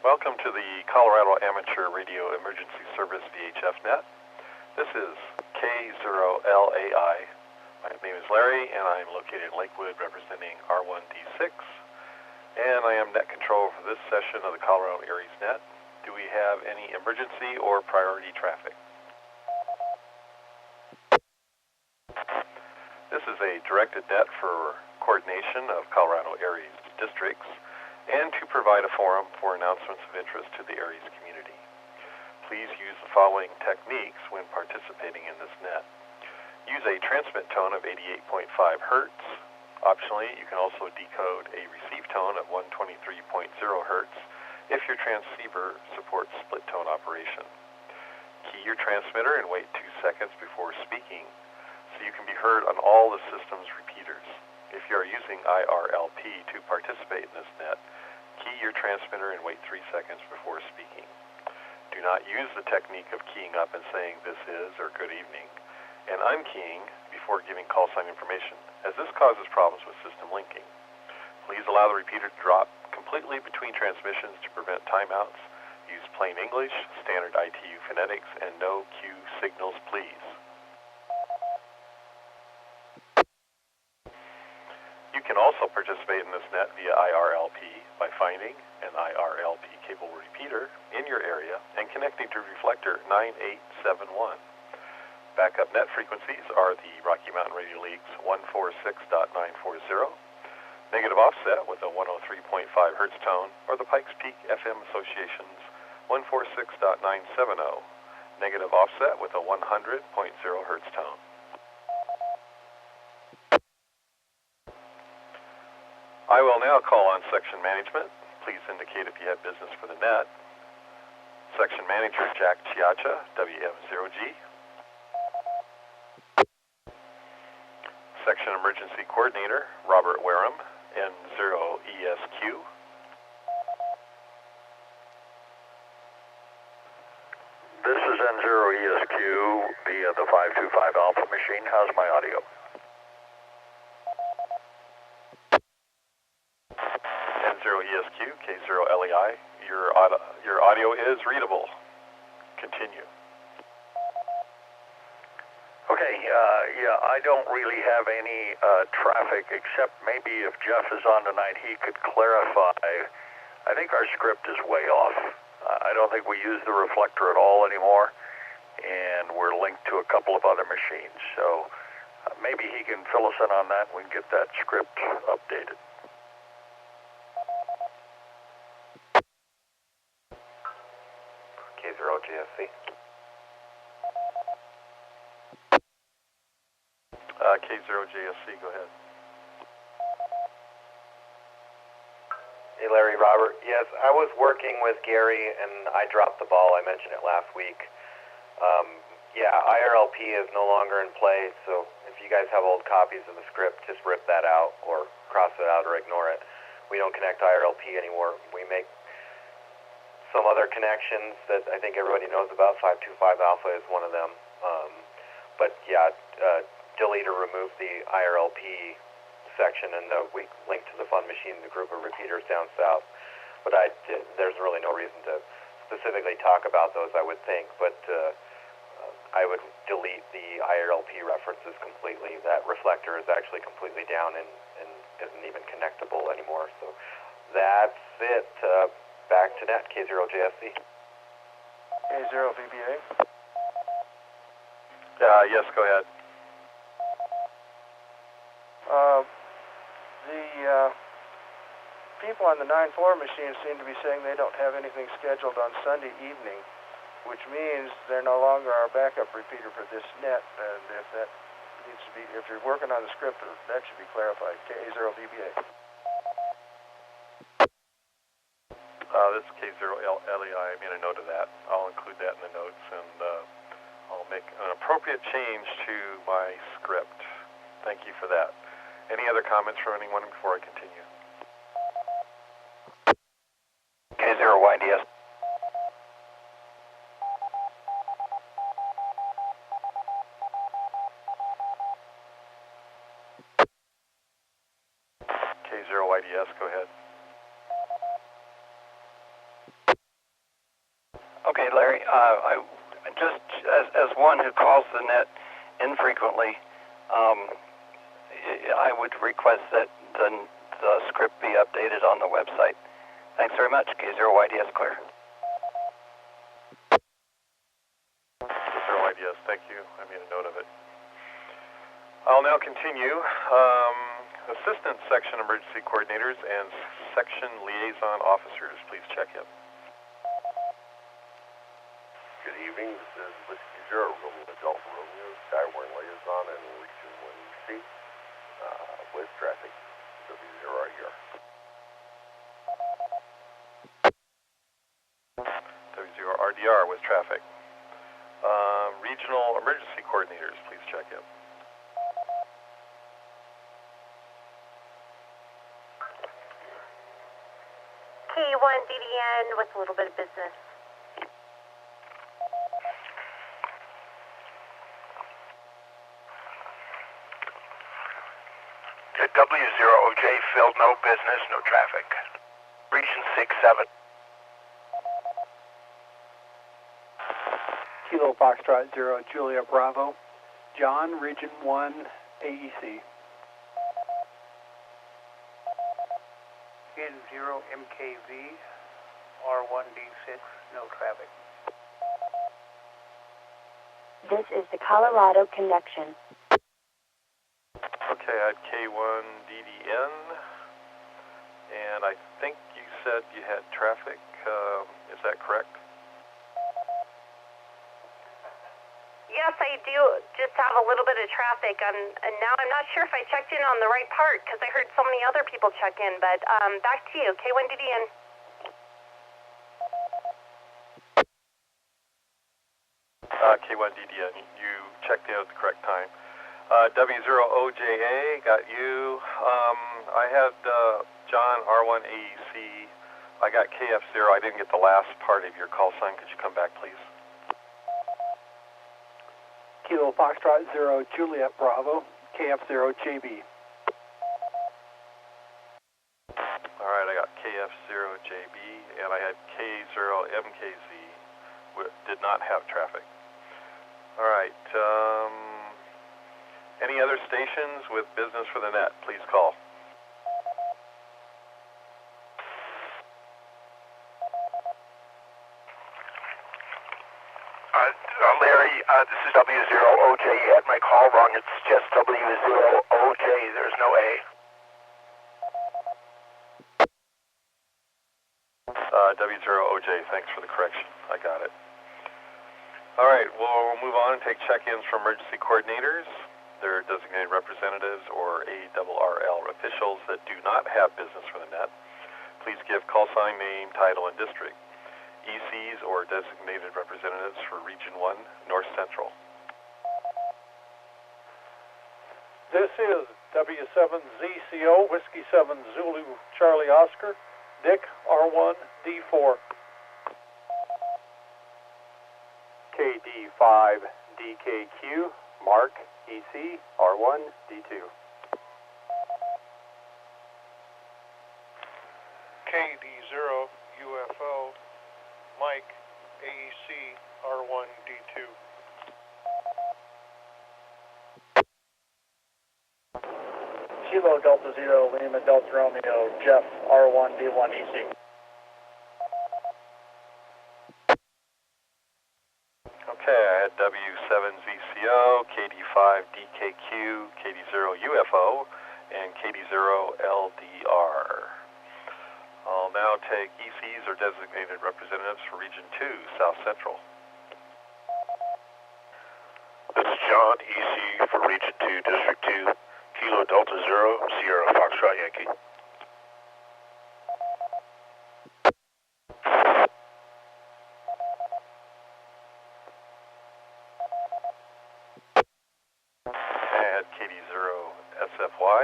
Welcome to the Colorado Amateur Radio Emergency Service VHF net. This is K0LAI. My name is Larry, and I'm located in Lakewood representing R1D6. And I am net control for this session of the Colorado ARES net. Do we have any emergency or priority traffic? This is a directed net for coordination of Colorado ARES districts and to provide a forum for announcements of interest to the ARES community. Please use the following techniques when participating in this net. Use a transmit tone of 88.5 hertz. Optionally, you can also decode a receive tone of 123.0 hertz if your transceiver supports split tone operation. Key your transmitter and wait 2 seconds before speaking so you can be heard on all the system's repeaters. If you are using IRLP to participate in this net, key your transmitter and wait 3 seconds before speaking. Do not use the technique of keying up and saying this is or good evening and unkeying before giving call sign information, as this causes problems with system linking. Please allow the repeater to drop completely between transmissions to prevent timeouts. Use plain English, standard ITU phonetics, and no cue signals, please. You can also participate in this net via IRLP by finding an IRLP cable repeater in your area and connecting to reflector 9871. Backup net frequencies are the Rocky Mountain Radio League's 146.940, negative offset with a 103.5 hertz tone, or the Pikes Peak FM Association's 146.970, negative offset with a 100.0 hertz tone. I will now call on section management. Please indicate if you have business for the net. Section manager Jack Chiacha, WM0G. Section emergency coordinator Robert Wareham, N0ESQ. This is N0ESQ via the 525 Alpha machine. How's my audio? N0ESQ, K0LAI, your audio is readable. Continue. Okay, yeah, I don't really have any traffic, except maybe if Jeff is on tonight, he could clarify. I think our script is way off. I don't think we use the reflector at all anymore, and we're linked to a couple of other machines. So maybe he can fill us in on that and we can get that script updated. K0GSC. K0JSC, go ahead. Hey Larry, Robert. Yes, I was working with Gary and I dropped the ball. I mentioned it last week. Yeah, IRLP is no longer in play, so if you guys have old copies of the script, just rip that out or cross it out or ignore it. We don't connect IRLP anymore. We make some other connections that I think everybody knows about. 525 Alpha is one of them. But yeah, delete or remove the IRLP section and we link to the fun machine, the group of repeaters down south. But there's really no reason to specifically talk about those, I would think. But I would delete the IRLP references completely. That reflector is actually completely down and isn't even connectable anymore. So that's it. Back to net, K0JSC. K0VBA. Yes, go ahead. The people on the 9-4 machine seem to be saying they don't have anything scheduled on Sunday evening, which means they're no longer our backup repeater for this net. And if that needs to be, if you're working on the script, that should be clarified. K0VBA. This is K0LAI. I made a note of that. I'll include that in the notes, and I'll make an appropriate change to my script. Thank you for that. Any other comments from anyone before I continue? K0YDS. K0YDS, go ahead. I just as one who calls the net infrequently, I would request that the script be updated on the website. Thanks very much. K0YDS clear. K0YDS, thank you. I made a note of it. I'll now continue. Assistant Section Emergency Coordinators and Section Liaison Officers, please check in. Good evening. This is Whiskey Zero, Romeo Adult Romeo, Skywarn Liaison and Region 1 EC with traffic. W0RDR. W0RDR with traffic. Regional Emergency Coordinators, please check in. K1DDN with a little bit of business. W0OJ filled, no business, no traffic. Region 6-7. Kilo Foxtrot 0, Julia Bravo. John, Region 1, AEC. N0 MKV, R1D6, no traffic. This is the Colorado Connection. Okay, I had K1DDN, and I think you said you had traffic. Is that correct? Yes, I do just have a little bit of traffic, and now I'm not sure if I checked in on the right part because I heard so many other people check in, but back to you, K1DDN. K1DDN, you checked in at the correct time. W0OJA, got you. I had John, R1 AEC. I got KF0. I didn't get the last part of your call sign. Could you come back, please? Kilo Foxtrot 0, Juliet Bravo. KF0 JB. All right, I got KF0 JB, and I had K0 MKZ. Did not have traffic. All right. Any other stations with business for the net, please call. Larry, this is W0OJ. You had my call wrong. It's just W0OJ. There's no A. W0OJ, thanks for the correction. I got it. All right, we'll move on and take check-ins from emergency coordinators, their designated representatives, or ARRL officials that do not have business for the net. Please give call sign, name, title, and district. ECs or designated representatives for Region 1, North Central. This is W7ZCO, Whiskey 7 Zulu Charlie Oscar, Dick R1 D4. KD5 DKQ, Mark EC R1 D2. KD0 UFO, Mike AEC R1 D2. Kilo Delta Zero, Lima Delta Romeo, Jeff R1 D1 EC. Okay, I had W7ZCO, KD5 DKQ, KD0 UFO, and KD0 LDR. I'll now take ECs or designated representatives for Region 2, South Central. This is John, EC for Region 2, District 2, Kilo Delta 0, Sierra Foxtrot Yankee. I had KD0 SFY.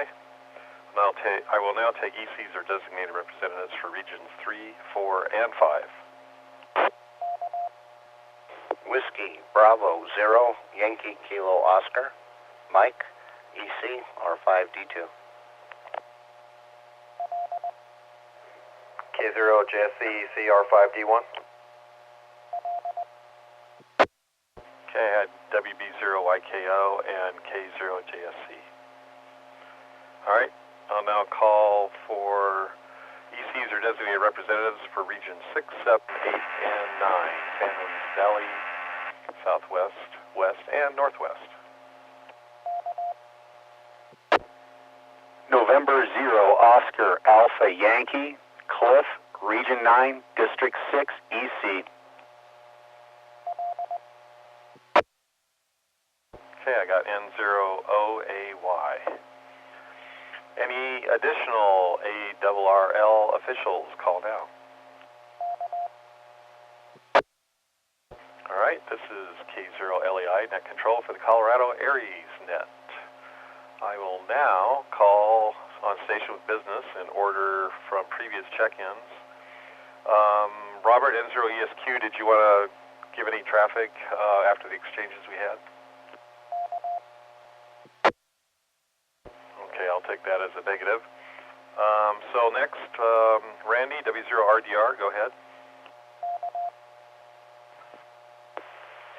I will now take ECs or designated representatives for Regions 3, 4, and 5. Whiskey Bravo 0, Yankee Kilo Oscar, Mike, EC R5D2. K0 JSC EC R5D1. Okay, I had WB0YKO and K0JSC. All right, I'll now call for ECs or designated representatives for Region 6, 7, 8, and 9, San Luis Valley, Southwest, West, and Northwest. November 0, Oscar Alpha Yankee, Cliff, Region 9, District 6, EC. Okay, I got N0OAY. Any additional ARRL officials called out? All right, this is K0LEI net control for the Colorado ARES net. I will now call on station with business in order from previous check-ins. Robert, N0ESQ, did you want to give any traffic after the exchanges we had? Okay, I'll take that as a negative. So next, Randy, W0RDR, go ahead.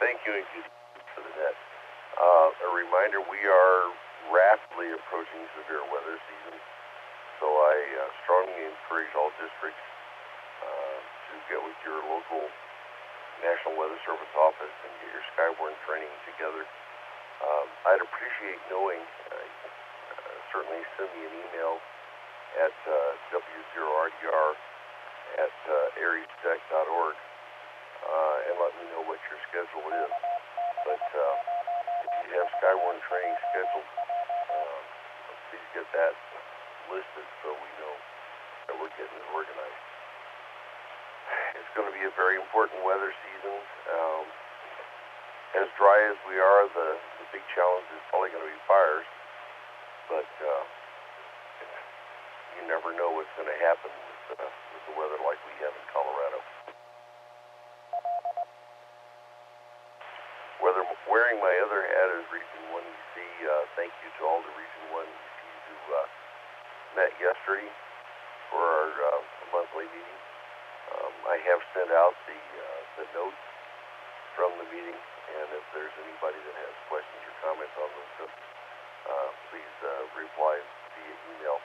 Thank you, and for the net. A reminder, we are rapidly approaching severe weather season, so I strongly encourage all districts to get with your local National Weather Service office and get your Skyborne training together. I'd appreciate knowing, certainly send me an email at w0rdr@arestech.org and let me know what your schedule is. But if you have Skyborne training scheduled, please get that listed so we know that we're getting it organized. It's going to be a very important weather season. As dry as we are, the big challenge is probably going to be fires, but you never know what's going to happen with the weather like we have in Colorado. Wearing my other hat as Region 1 EC, thank you to all the Region 1 ECs who met yesterday for our monthly meeting. I have sent out the notes from the meeting, and if there's anybody that has questions or comments on those notes, please reply via email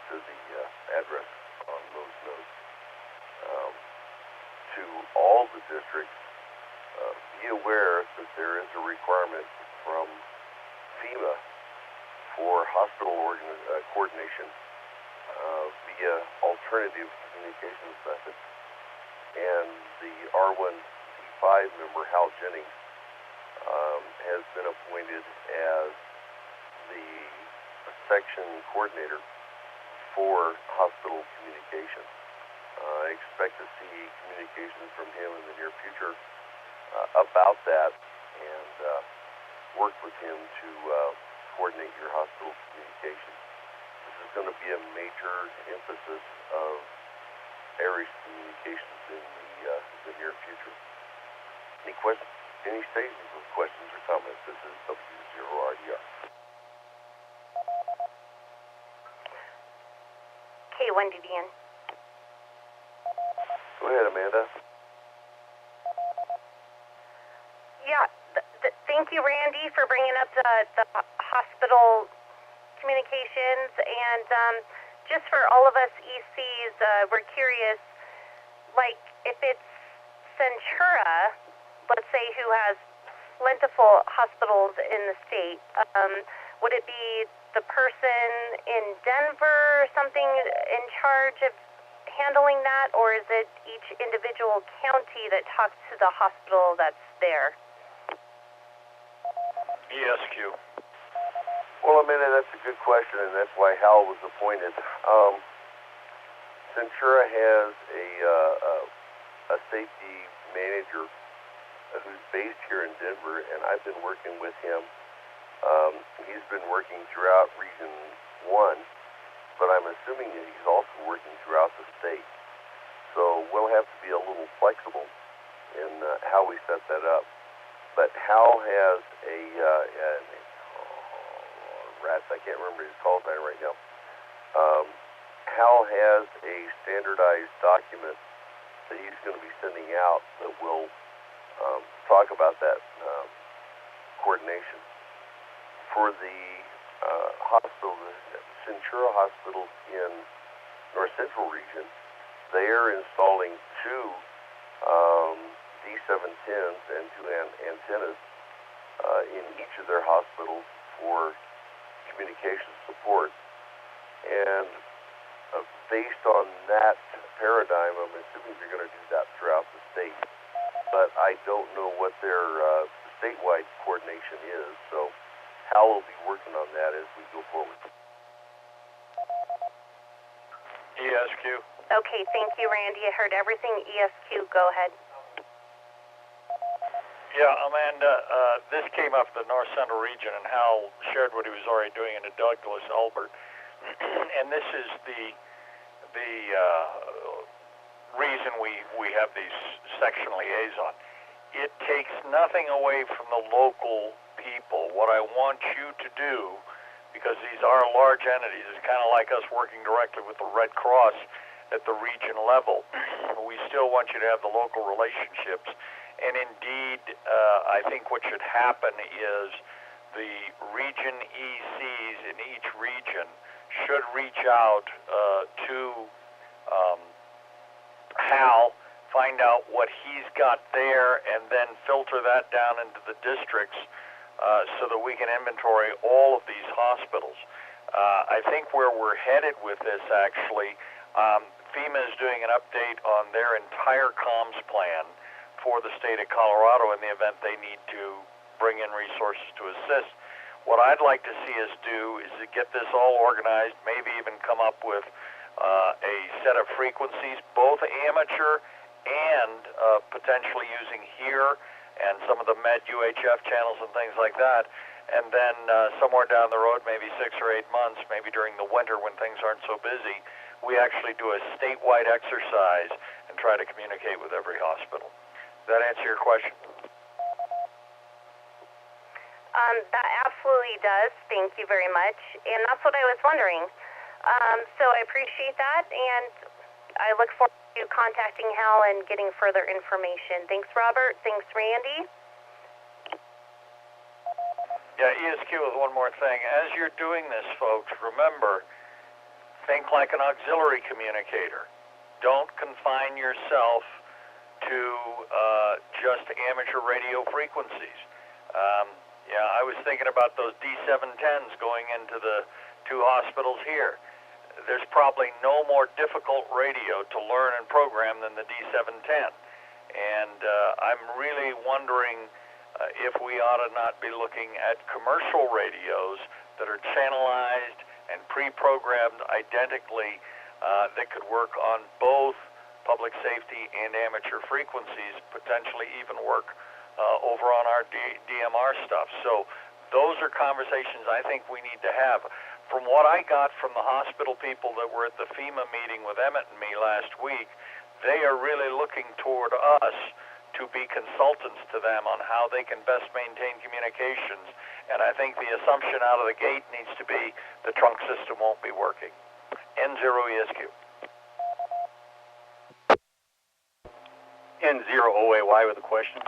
to the address on those notes. To all the districts, be aware that there is a requirement from FEMA for hospital coordination via alternative communications methods. And the R1C5 member, Hal Jennings, has been appointed as the section coordinator for hospital communications. I expect to see communications from him in the near future about that, and work with him to coordinate your hospital communications. This is going to be a major emphasis of ARES communications in the near future. Any statements with questions or comments? This is W0RDR. K1DDN. Go ahead, Amanda. Yeah, thank you, Randy, for bringing up the hospital communications. And just for all of us ECs, we're curious, like if it's Centura, let's say, who has plentiful hospitals in the state, would it be the person in Denver or something in charge of handling that, or is it each individual county that talks to the hospital that's there? ESQ. Well, Amanda, that's a good question, and that's why Hal was appointed. Centura has a safety manager who's based here in Denver, and I've been working with him. He's been working throughout Region 1, but I'm assuming that he's also working throughout the state. So we'll have to be a little flexible in how we set that up. But Hal has I can't remember his call sign right now. Hal has a standardized document that he's going to be sending out that will talk about that coordination. For the hospital, the Centura Hospital in North Central region, they are installing two D710s and two antennas in each of their hospitals for communication support. And based on that paradigm, I'm assuming they're going to do that throughout the state. But I don't know what their statewide coordination is, so Hal will be working on that as we go forward. ESQ. Okay, thank you, Randy. I heard everything. ESQ, go ahead. Yeah, Amanda, this came up the North Central region, and Hal shared what he was already doing in the Douglas, Albert. And this is the reason we have these section liaison. It takes nothing away from the local people. What I want you to do, because these are large entities, it's kind of like us working directly with the Red Cross at the region level. We still want you to have the local relationships. And indeed, I think what should happen is the region ECs in each region should reach out to Hal, find out what he's got there, and then filter that down into the districts so that we can inventory all of these hospitals. I think where we're headed with this, actually, FEMA is doing an update on their entire comms plan for the state of Colorado in the event they need to bring in resources to assist. What I'd like to see us do is to get this all organized, maybe even come up with a set of frequencies, both amateur and potentially using here and some of the Med UHF channels and things like that. And then somewhere down the road, maybe 6 or 8 months, maybe during the winter when things aren't so busy, we actually do a statewide exercise and try to communicate with every hospital. Does that answer your question? That absolutely does. Thank you very much. And that's what I was wondering. So I appreciate that, and I look forward to contacting Hal and getting further information. Thanks, Robert. Thanks, Randy. Yeah, ESQ is one more thing. As you're doing this, folks, remember, think like an auxiliary communicator. Don't confine yourself to just amateur radio frequencies. Yeah, I was thinking about those D710s going into the 2 hospitals here. There's probably no more difficult radio to learn and program than the D710. And I'm really wondering if we ought to not be looking at commercial radios that are channelized and pre-programmed identically that could work on both public safety and amateur frequencies, potentially even work over on our DMR stuff. So those are conversations I think we need to have. From what I got from the hospital people that were at the FEMA meeting with Emmett and me last week, they are really looking toward us to be consultants to them on how they can best maintain communications. And I think the assumption out of the gate needs to be the trunk system won't be working. N0ESQ. N0OAY with a question.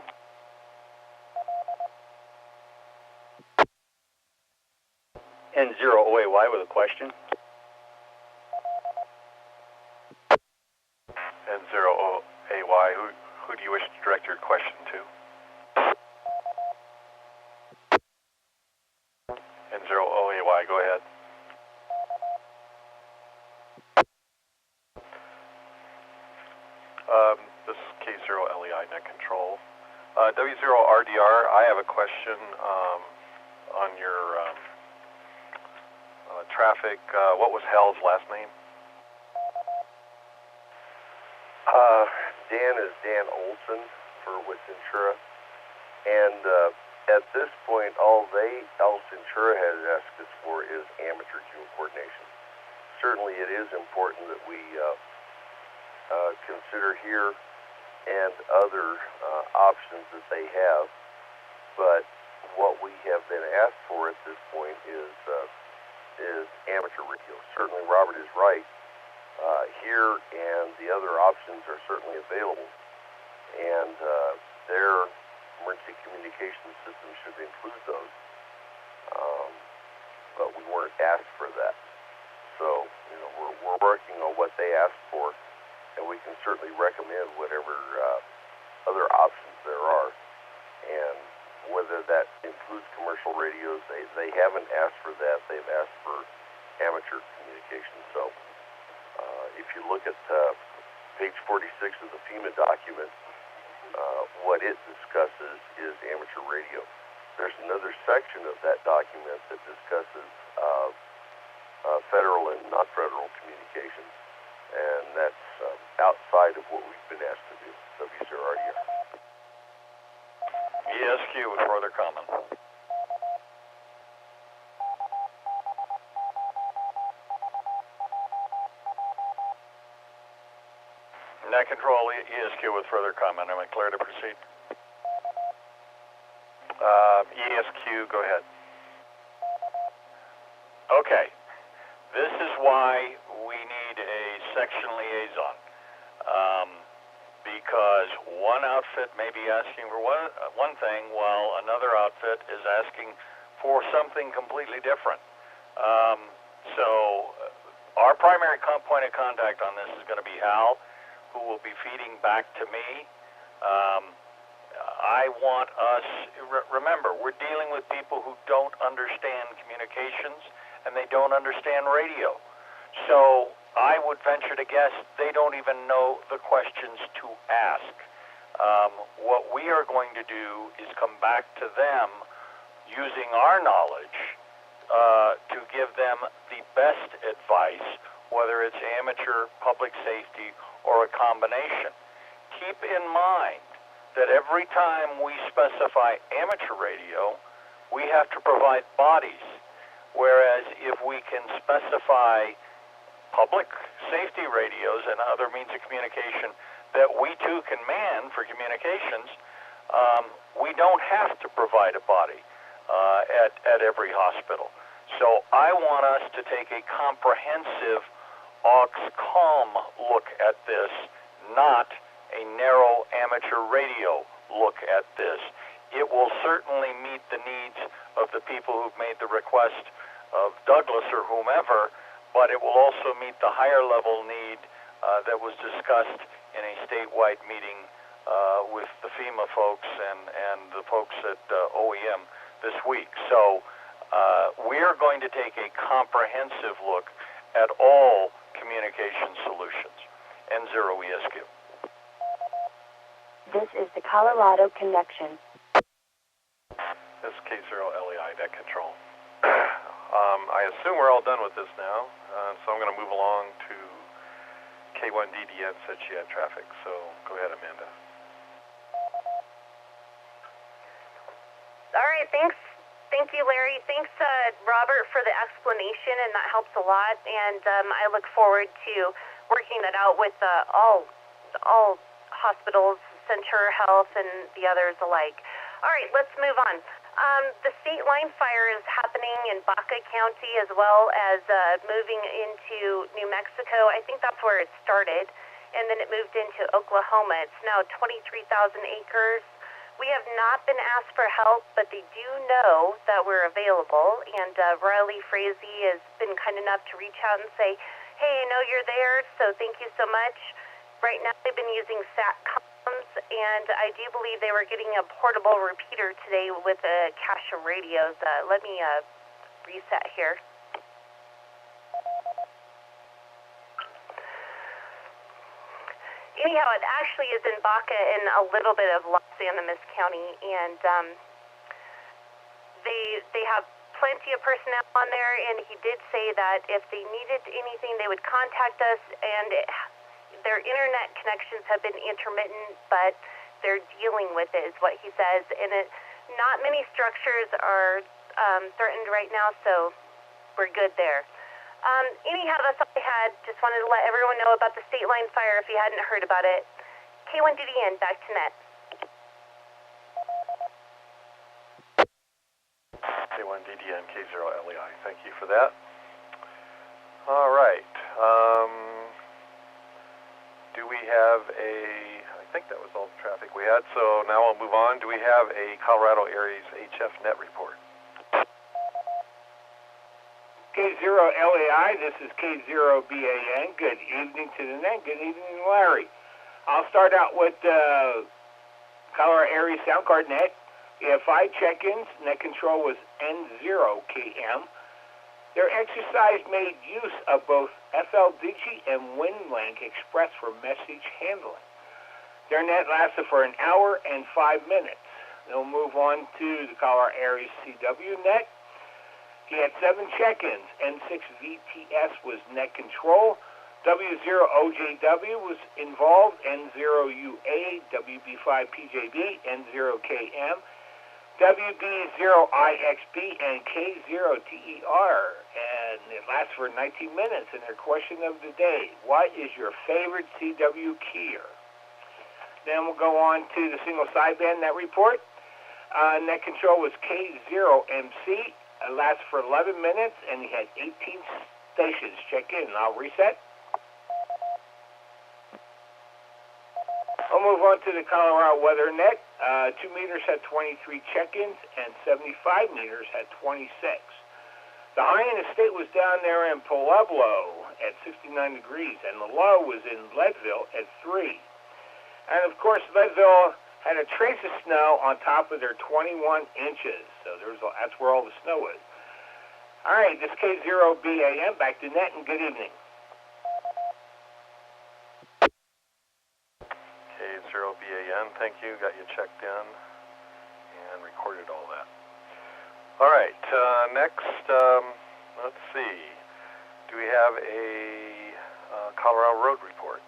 N0OAY with a question. N0AY, who do you wish to direct your question to? N0OAY, go ahead. This is K0LEI net control. W0RDR, I have a question on your traffic. What was Hal's last name? Dan is Dan Olson for with Centura, and at this point, all Centura has asked us for is amateur geo coordination. Certainly, it is important that we consider here and other options that they have, but what we have been asked for at this point is amateur radio. Certainly, Robert is right. Here and the other options are certainly available, and their emergency communication system should include those. But we weren't asked for that. So, we're working on what they asked for, and we can certainly recommend whatever other options there are. And whether that includes commercial radios, they haven't asked for that. They've asked for amateur communication. So, if you look at page 46 of the FEMA document, what it discusses is amateur radio. There's another section of that document that discusses federal and non-federal communications, and that's outside of what we've been asked to do, W0RDR. ESQ with further comment. Net control, ESQ with further comment. Am I clear to proceed? ESQ, go ahead. Okay. This is why we need a section liaison. Because one outfit may be asking for one thing while another outfit is asking for something completely different. So our primary point of contact on this is going to be Hal, who will be feeding back to me. I want us, remember, we're dealing with people who don't understand communications and they don't understand radio. So I would venture to guess they don't even know the questions to ask. What we are going to do is come back to them using our knowledge to give them the best advice, whether it's amateur, public safety, or a combination. Keep in mind that every time we specify amateur radio, we have to provide bodies, whereas if we can specify public safety radios and other means of communication that we too can man for communications, we don't have to provide a body at every hospital. So I want us to take a comprehensive aux-comm look at this, not a narrow amateur radio look at this. It will certainly meet the needs of the people who've made the request of Douglas or whomever, but it will also meet the higher level need that was discussed in a statewide meeting with the FEMA folks and the folks at OEM this week. So we're going to take a comprehensive look at all communication solutions. N0 ESQ. This is the Colorado Connection. This is K0LEI, net control. I assume we're all done with this now, so I'm going to move along to K1DDN, said she had traffic, so go ahead, Amanda. All right, thanks. Thank you, Larry. Thanks, Robert, for the explanation, and that helps a lot, and I look forward to working that out with all hospitals, Centura Health, and the others alike. All right, let's move on. The state line fire is happening in Baca County as well as moving into New Mexico. I think that's where it started, and then it moved into Oklahoma. It's now 23,000 acres. We have not been asked for help, but they do know that we're available, and Riley Frazee has been kind enough to reach out and say, hey, I know you're there, so thank you so much. Right now they've been using SATCOMs, and I do believe they were getting a portable repeater today with a cache of radios. Let me reset here. Anyhow, it actually is in Baca and a little bit of Los Animas County, and they have plenty of personnel on there, and he did say that if they needed anything, they would contact us, and their internet connections have been intermittent, but they're dealing with it, is what he says, and not many structures are threatened right now, so we're good there. Anyhow, that's all I had. Just wanted to let everyone know about the state line fire if you hadn't heard about it. K1DDN, back to net. K1DDN, K0LEI. Thank you for that. All right. Do we have a think that was all the traffic we had, so now we'll move on. Do we have a Colorado ARES HF net report? K0LAI, this is K0BAN. Good evening to the net. Good evening, Larry. I'll start out with Colorado ARES sound card net. We have 5 check-ins. Net control was N0KM. Their exercise made use of both FLDigi and WinLink Express for message handling. Their net lasted for an hour and 5 minutes. They'll move on to the Colorado ARES CW net. He had 7 check-ins. N6 VTS was net control. W0OJW was involved. N0UA, WB5PJB, N0KM, WB0IXB, and K0TER. And it lasts for 19 minutes. And their question of the day, what is your favorite CW keyer? Then we'll go on to the single sideband net report. Net control was K0MC. It lasted for 11 minutes, and he had 18 stations check in. I'll reset. I'll move on to the Colorado Weather Net. 2 meters had 23 check-ins, and 75 meters had 26. The high in the state was down there in Pueblo at 69 degrees, and the low was in Leadville at 3. And, of course, Leadville had a trace of snow on top of their 21 inches. So that's where all the snow is. All right, this K0BAM, back to net, and good evening. K0BAN, thank you. Got you checked in and recorded all that. All right, next, let's see. Do we have a Colorado road report?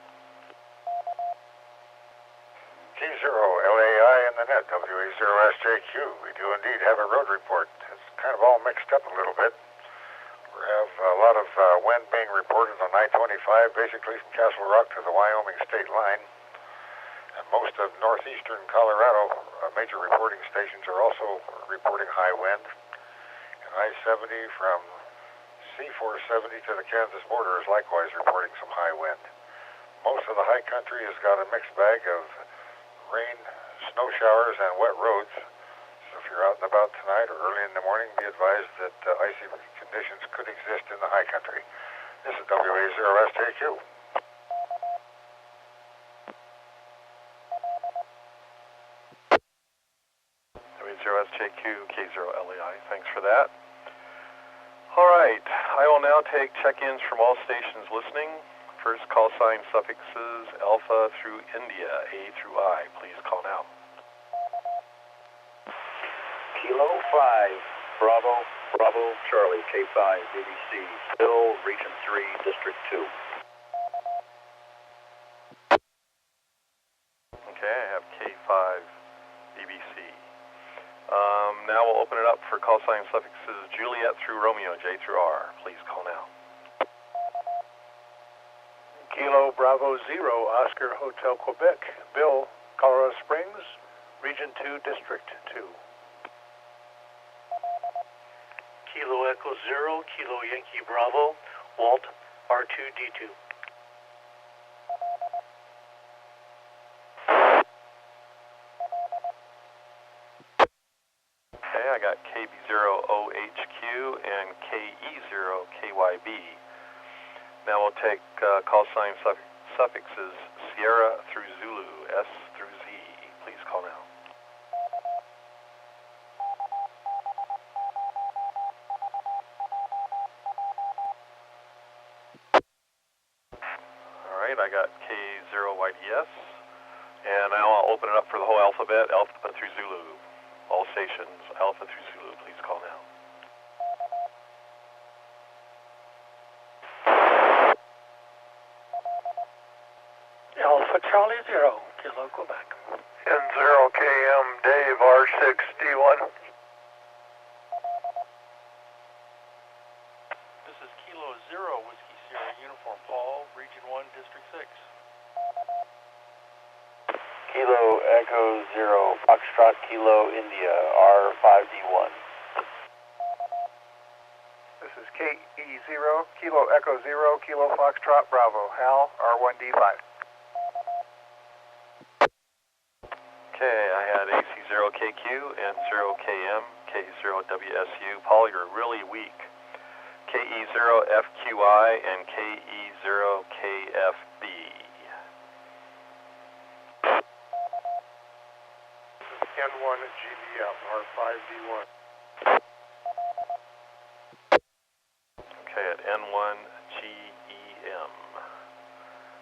K0LAI in the net, WA0SJQ. We do indeed have a road report. It's kind of all mixed up a little bit. We have a lot of wind being reported on I-25, basically from Castle Rock to the Wyoming state line. And most of northeastern Colorado major reporting stations are also reporting high wind. And I-70 from C-470 to the Kansas border is likewise reporting some high wind. Most of the high country has got a mixed bag of rain, snow showers, and wet roads. So if you're out and about tonight or early in the morning, be advised that icy conditions could exist in the high country. This is WA0SJQ. WA0SJQ, K0LAI, thanks for that. All right, I will now take check-ins from all stations listening. First, call sign suffixes Alpha through India, A through I. Please call now. Kilo 5, Bravo, Bravo, Charlie, K5, BBC, Still, Region 3, District 2. Okay, I have K5, BBC. Now we'll open it up for call sign suffixes Juliet through Romeo, J through R. Please call now. Kilo Bravo 0, Oscar Hotel Quebec, Bill, Colorado Springs, Region 2, District 2. Kilo Echo 0, Kilo Yankee Bravo, Walt, R2D2. Okay, I got KB0OHQ and KE0KYB. Now we'll take call sign suffixes Sierra through Zulu, S through Z. Please call now. All right, I got K0YDS. And now I'll open it up for the whole alphabet, Alpha through Zulu. All stations, Alpha through Zulu. Please call now. Alpha Charlie 0, Kilo Quebec. N0KM Dave R6D1. This is Kilo 0, Whiskey Sierra Uniform Paul, Region 1, District 6. Kilo Echo 0, Foxtrot Kilo India, R5D1. This is KE0, Kilo Echo 0, Kilo Foxtrot Bravo, HAL, R1D5. Okay, I had AC0KQ and 0KM, K0WSU. Paul, you're really weak. KE0FQI and KE0KFB. N1 GVF, R5D1. Okay, at N1GEM.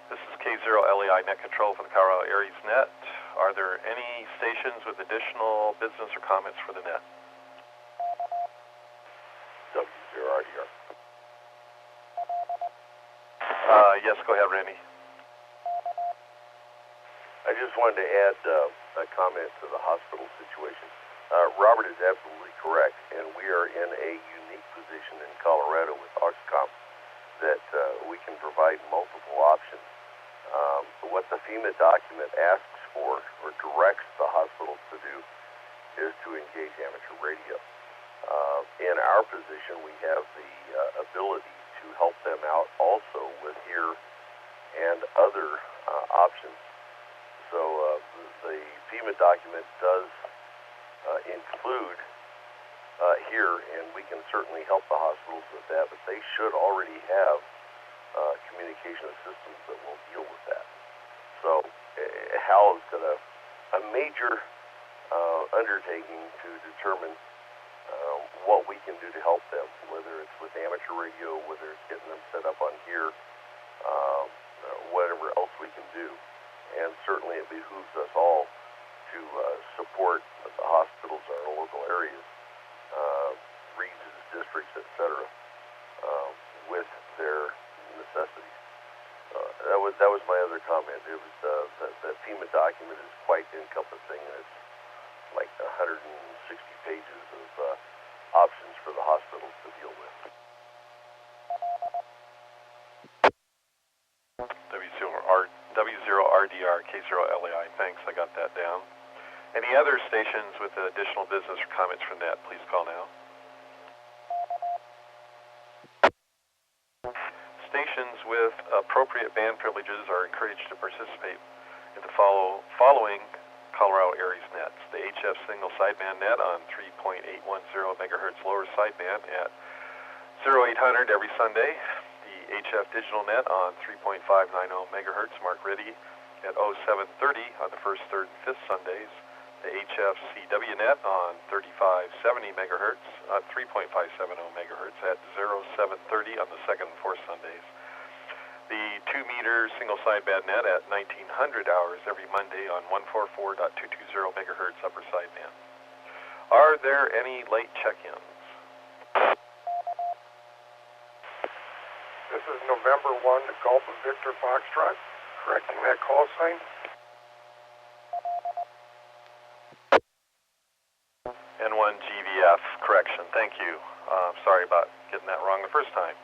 This is K0LEI net control for the Colorado ARES net. Are there any stations with additional business or comments for the net? W0RDR. Yes, go ahead, Randy. I just wanted to add a comment to the hospital situation. Robert is absolutely correct, and we are in a unique position in Colorado with OXCOM that we can provide multiple options. What the FEMA document asks for, or directs the hospitals to do, is to engage amateur radio. In our position, we have the ability to help them out also with here and other options. So the FEMA document does include here, and we can certainly help the hospitals with that, but they should already have communication systems that will deal with that. So HAL has got a major undertaking to determine what we can do to help them, whether it's with amateur radio, whether it's getting them set up on here, whatever else we can do. And certainly it behooves us all to support the hospitals in our local areas, regions, districts, etc., with their necessities. That was my other comment. It was the FEMA document is quite encompassing, and it's like 160 pages of options for the hospitals to deal with. W0RDR, K0LEI, thanks, I got that down. Any other stations with additional business or comments from that, please call now. Stations with appropriate band privileges are encouraged to participate in the following Colorado ARES nets. The HF single sideband net on 3.810 megahertz lower sideband at 0800 every Sunday. The HF digital net on 3.590 megahertz mark ready at 0730 on the first, third, and fifth Sundays. The HF CW net on 3570 megahertz on 3.570 megahertz at 0730 on the second and fourth Sundays. The 2-meter single sideband net at 1900 hours every Monday on 144.220 megahertz upper sideband. Are there any late check-ins? This is November 1 to Gulf of Victor Foxtrot, correcting that call sign. N1 GVF, correction, thank you. Sorry about getting that wrong the first time.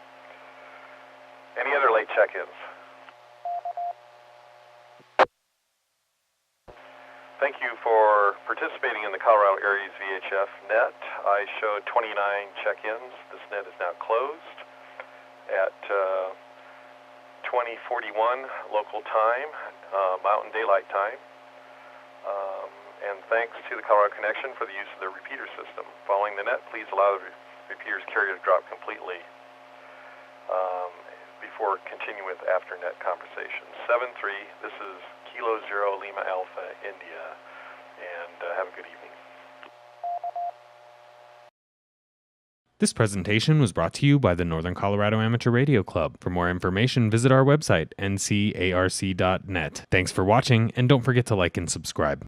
Any other late check-ins? Thank you for participating in the Colorado ARES VHF net. I showed 29 check-ins. This net is now closed at 2041 local time, Mountain Daylight Time. And thanks to the Colorado Connection for the use of the repeater system. Following the net, please allow the repeater's carrier to drop completely before continuing with after-net conversation. 7-3, this is Kilo Zero Lima Alpha, India, and have a good evening. This presentation was brought to you by the Northern Colorado Amateur Radio Club. For more information, visit our website, ncarc.net. Thanks for watching, and don't forget to like and subscribe.